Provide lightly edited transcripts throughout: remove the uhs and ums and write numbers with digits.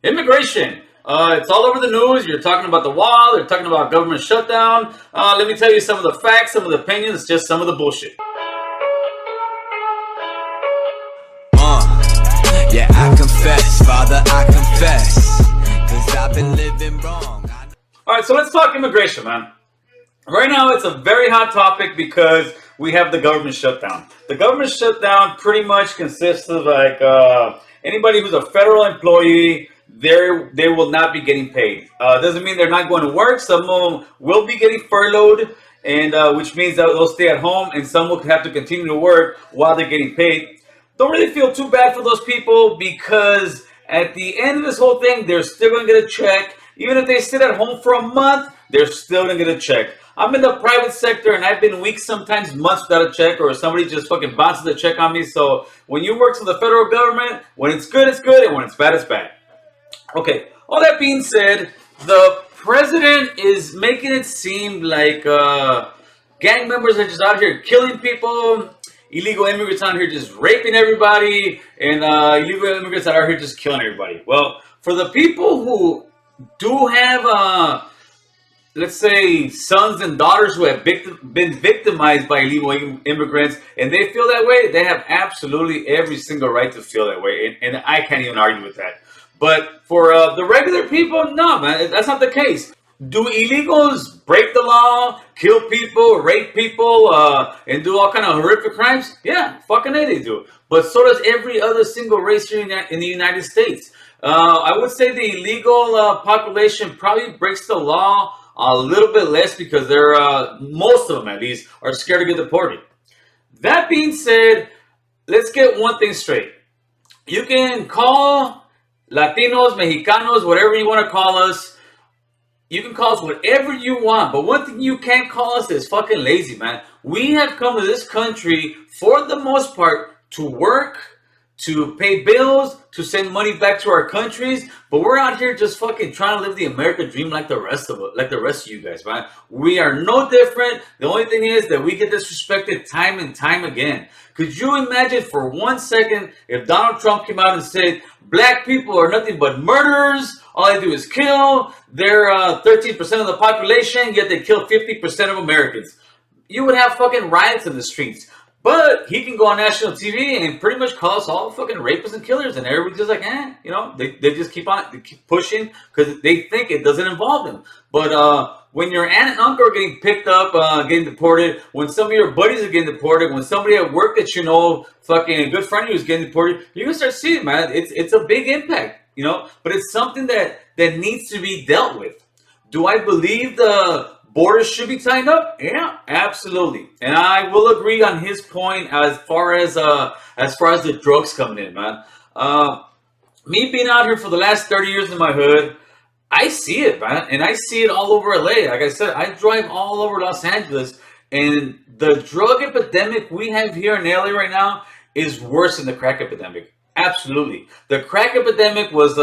Immigration. It's all over the news. You're talking about the wall. They're talking about government shutdown. Let me tell you some of the facts, some of the opinions, just some of the bullshit. Yeah, I confess, Father, I confess, 'cause I've been living wrong. All right, so let's talk immigration, man. Right now, it's a very hot topic because we have the government shutdown. The government shutdown pretty much consists of like anybody who's a federal employee, they will not be getting paid. Doesn't mean they're not going to work. Some of them will be getting furloughed, and which means that they'll stay at home, and some will have to continue to work while they're getting paid. Don't really feel too bad for those people because at the end of this whole thing, they're still going to get a check. Even if they sit at home for a month, they're still going to get a check. I'm in the private sector and I've been weeks, sometimes months without a check, or somebody just fucking bounces a check on me. So when you work for the federal government, when it's good, and when it's bad, it's bad. Okay, all that being said, the president is making it seem like gang members are just out here killing people, illegal immigrants out here just raping everybody, and illegal immigrants that are here just killing everybody. Well, for the people who do have let's say sons and daughters who have been victimized by illegal immigrants and they feel that way, they have absolutely every single right to feel that way, and I can't even argue with that. But for the regular people, no, man, that's not the case. Do illegals break the law, kill people, rape people, and do all kind of horrific crimes? Yeah, fucking A, they do. But so does every other single race here in the United States. I would say the illegal population probably breaks the law a little bit less because they're, most of them at least, are scared to get deported. That being said, let's get one thing straight. You can call Latinos, Mexicanos, whatever you want to call us. You can call us whatever you want, but one thing you can't call us is fucking lazy, man. We have come to this country, for the most part, to work, to pay bills, to send money back to our countries, but we're out here just fucking trying to live the American dream like the rest of it, like the rest of you guys, man. We are no different. The only thing is that we get disrespected time and time again. Could you imagine for 1 second if Donald Trump came out and said, black people are nothing but murderers, all they do is kill, they're 13% of the population, yet they kill 50% of Americans? You would have fucking riots in the streets. But he can go on national TV and pretty much call us all fucking rapists and killers, and everybody's just like, they just keep pushing because they think it doesn't involve them. But when your aunt and uncle are getting picked up, getting deported, when some of your buddies are getting deported, when somebody at work that you know, fucking a good friend of you is getting deported, you're gonna start seeing, man, it's a big impact, but it's something that needs to be dealt with. Do I believe the borders should be tightened up? Yeah, absolutely. And I will agree on his point as far as the drugs coming in, man. Me being out here for the last 30 years in my hood, I see it, man. And I see it all over LA. Like I said, I drive all over Los Angeles, and the drug epidemic we have here in LA right now is worse than the crack epidemic. Absolutely. The crack epidemic was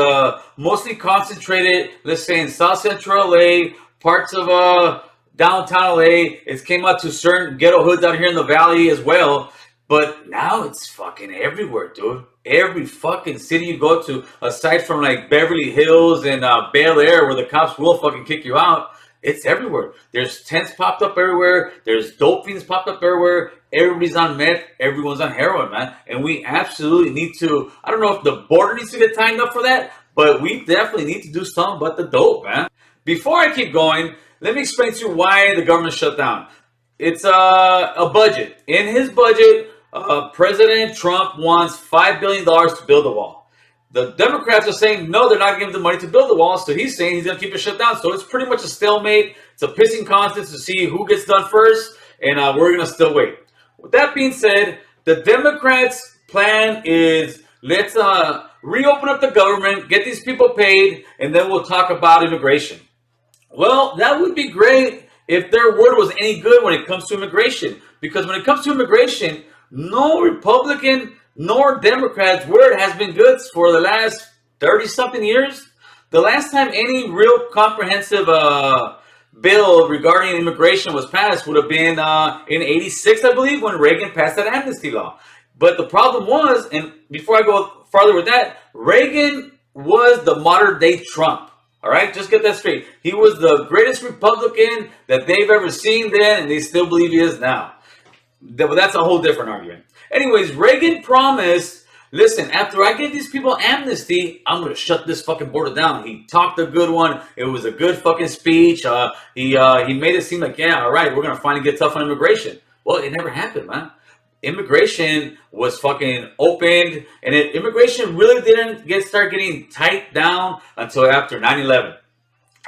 mostly concentrated, let's say, in South Central LA, parts of downtown LA. It came out to certain ghetto hoods out here in the valley as well. But now it's fucking everywhere, dude. Every fucking city you go to, aside from like Beverly Hills and Bel Air, where the cops will fucking kick you out, it's everywhere. There's tents popped up everywhere. There's dope fiends popped up everywhere. Everybody's on meth. Everyone's on heroin, man. And we absolutely need to, I don't know if the border needs to get tightened up for that, but we definitely need to do something about the dope, man. Before I keep going, let me explain to you why the government shut down. It's a budget. In his budget, President Trump wants $5 billion to build a wall. The Democrats are saying, no, they're not giving the money to build the wall, so he's saying he's going to keep it shut down. So it's pretty much a stalemate. It's a pissing contest to see who gets done first, and we're going to still wait. With that being said, the Democrats' plan is let's reopen up the government, get these people paid, and then we'll talk about immigration. Well, that would be great if their word was any good when it comes to immigration. Because when it comes to immigration, no Republican nor Democrat's word has been good for the last 30-something years. The last time any real comprehensive bill regarding immigration was passed would have been in '86, I believe, when Reagan passed that amnesty law. But the problem was, and before I go farther with that, Reagan was the modern day Trump. All right, just get that straight. He was the greatest Republican that they've ever seen then, and they still believe he is now. But that's a whole different argument. Anyways, Reagan promised, listen, after I give these people amnesty, I'm going to shut this fucking border down. He talked a good one. It was a good fucking speech. He made it seem like, yeah, all right, we're going to finally get tough on immigration. Well, it never happened, man. Immigration was fucking opened, and immigration really didn't start getting tight down until after 9/11.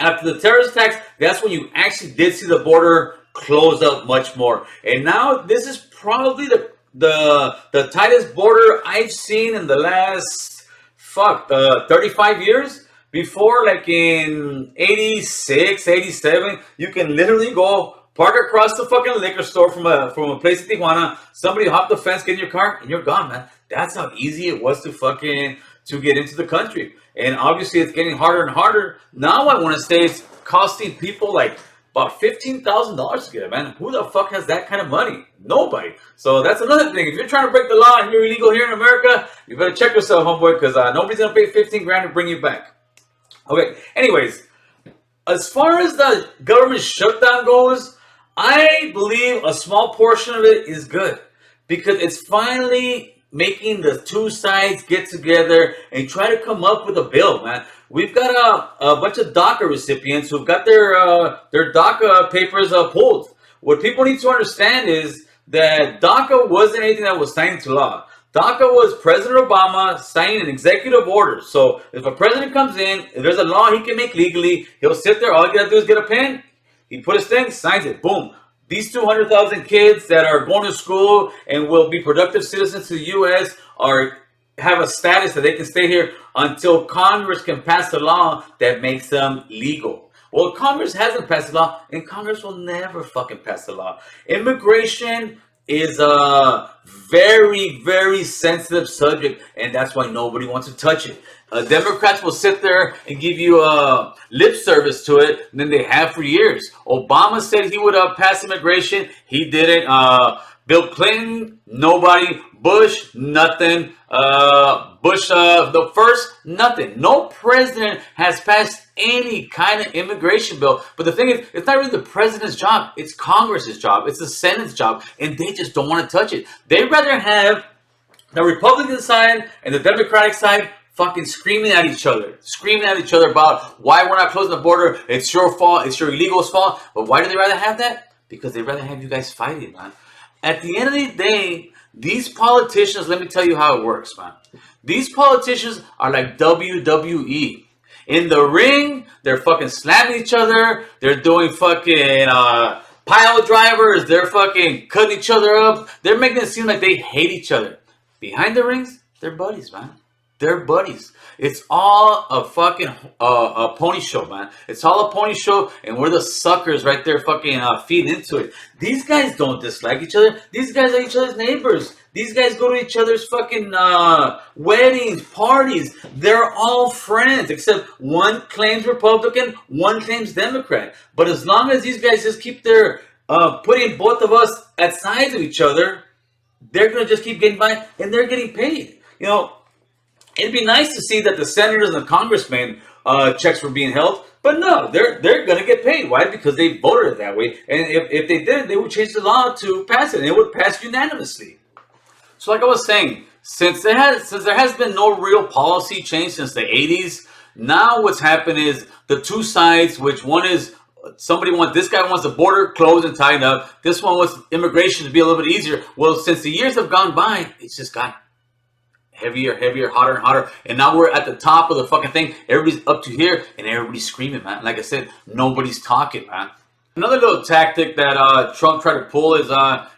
After the terrorist attacks, that's when you actually did see the border close up much more. And now this is probably the tightest border I've seen in the last 35 years. Before, like in 86, 87, you can literally go park across the fucking liquor store from a place in Tijuana. Somebody hop the fence, get in your car, and you're gone, man. That's how easy it was to get into the country. And obviously, it's getting harder and harder. Now, I want to say it's costing people like about $15,000 to get it, man. Who the fuck has that kind of money? Nobody. So that's another thing. If you're trying to break the law and you're illegal here in America, you better check yourself, homeboy, because nobody's gonna pay 15 grand to bring you back. Okay. Anyways, as far as the government shutdown goes, I believe a small portion of it is good because it's finally making the two sides get together and try to come up with a bill, man. We've got a bunch of DACA recipients who've got their DACA papers pulled. What people need to understand is that DACA wasn't anything that was signed into law. DACA was President Obama signing an executive order. So if a president comes in, if there's a law he can make legally, he'll sit there, all you gotta do is get a pen, he put his thing, signs it, boom. These 200,000 kids that are going to school and will be productive citizens to the U.S. have a status that they can stay here until Congress can pass a law that makes them legal. Well, Congress hasn't passed a law, and Congress will never fucking pass a law. Immigration is a very, very sensitive subject, and that's why nobody wants to touch it. Democrats will sit there and give you lip service to it, and then they have for years. Obama said he would pass immigration. He didn't. Bill Clinton, nobody. Bush, nothing. Bush, the first, nothing. No president has passed any kind of immigration bill. But the thing is, it's not really the president's job. It's Congress's job. It's the Senate's job. And they just don't want to touch it. They'd rather have the Republican side and the Democratic side fucking screaming at each other about why we're not closing the border. It's your fault. It's your illegals' fault. But why do they rather have that? Because they'd rather have you guys fighting, man. At the end of the day, these politicians, let me tell you how it works, man. These politicians are like WWE. In the ring, they're fucking slamming each other. They're doing fucking pile drivers. They're fucking cutting each other up. They're making it seem like they hate each other. Behind the rings, they're buddies, man. They're buddies. It's all a fucking a pony show, man. It's all a pony show, and we're the suckers right there fucking feeding into it. These guys don't dislike each other. These guys are each other's neighbors. These guys go to each other's fucking weddings, parties. They're all friends, except one claims Republican, one claims Democrat. But as long as these guys just keep their putting both of us at sides of each other, they're going to just keep getting by, and they're getting paid. You know, it'd be nice to see that the senators and the congressmen checks were being held, but no, they're going to get paid. Why? Because they voted it that way. And if they did, they would change the law to pass it, and it would pass unanimously. So like I was saying, since there has been no real policy change since the 80s, now what's happened is the two sides, which one is this guy wants the border closed and tied up. This one wants immigration to be a little bit easier. Well, since the years have gone by, it's just got heavier, hotter and hotter. And now we're at the top of the fucking thing. Everybody's up to here and everybody's screaming, man. Like I said, nobody's talking, man. Another little tactic that Trump tried to pull is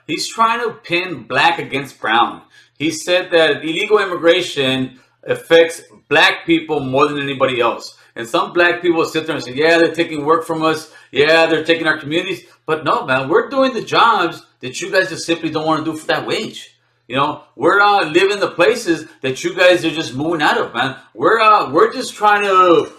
he's trying to pin black against brown. He said that illegal immigration affects black people more than anybody else. And some black people sit there and say, yeah, they're taking work from us. Yeah, they're taking our communities. But no, man, we're doing the jobs that you guys just simply don't want to do for that wage. You know, we're living the places that you guys are just moving out of, man. We're just trying to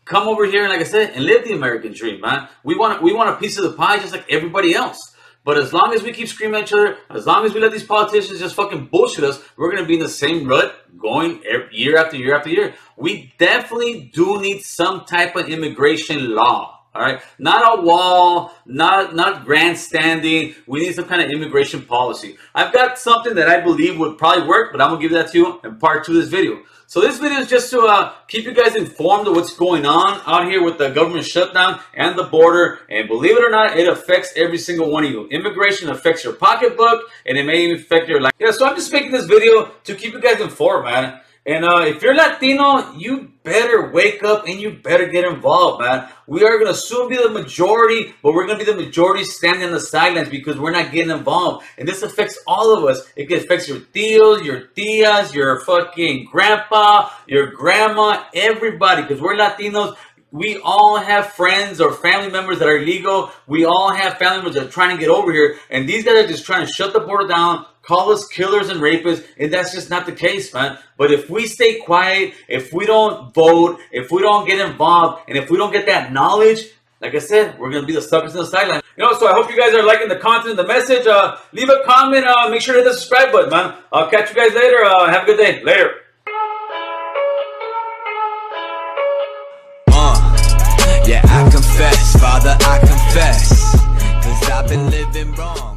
come over here, and like I said, and live the American dream, man. We want a piece of the pie just like everybody else. But as long as we keep screaming at each other, as long as we let these politicians just fucking bullshit us, we're going to be in the same rut going year after year after year. We definitely do need some type of immigration law. All right, not a wall, not grandstanding. We need some kind of immigration policy. I've got something that I believe would probably work, but I'm gonna give that to you in part 2 of this video. So this video is just to keep you guys informed of what's going on out here with the government shutdown and the border. And believe it or not, it affects every single one of you. Immigration affects your pocketbook, and it may even affect your life. Yeah, so I'm just making this video to keep you guys informed, man. And if you're Latino, you better wake up and you better get involved, man. We are going to soon be the majority, but we're going to be the majority standing on the sidelines because we're not getting involved. And this affects all of us. It affects your tios, your tias, your fucking grandpa, your grandma, everybody. Because we're Latinos. We all have friends or family members that are illegal. We all have family members that are trying to get over here. And these guys are just trying to shut the border down, call us killers and rapists, and that's just not the case, man. But if we stay quiet, if we don't vote, if we don't get involved, and if we don't get that knowledge, like I said, we're going to be the suckers on the sideline. You know, so I hope you guys are liking the content, the message. Leave a comment. Make sure to hit the subscribe button, man. I'll catch you guys later. Have a good day. Later. Yeah, I confess, Father, I confess, 'cause I've been living wrong.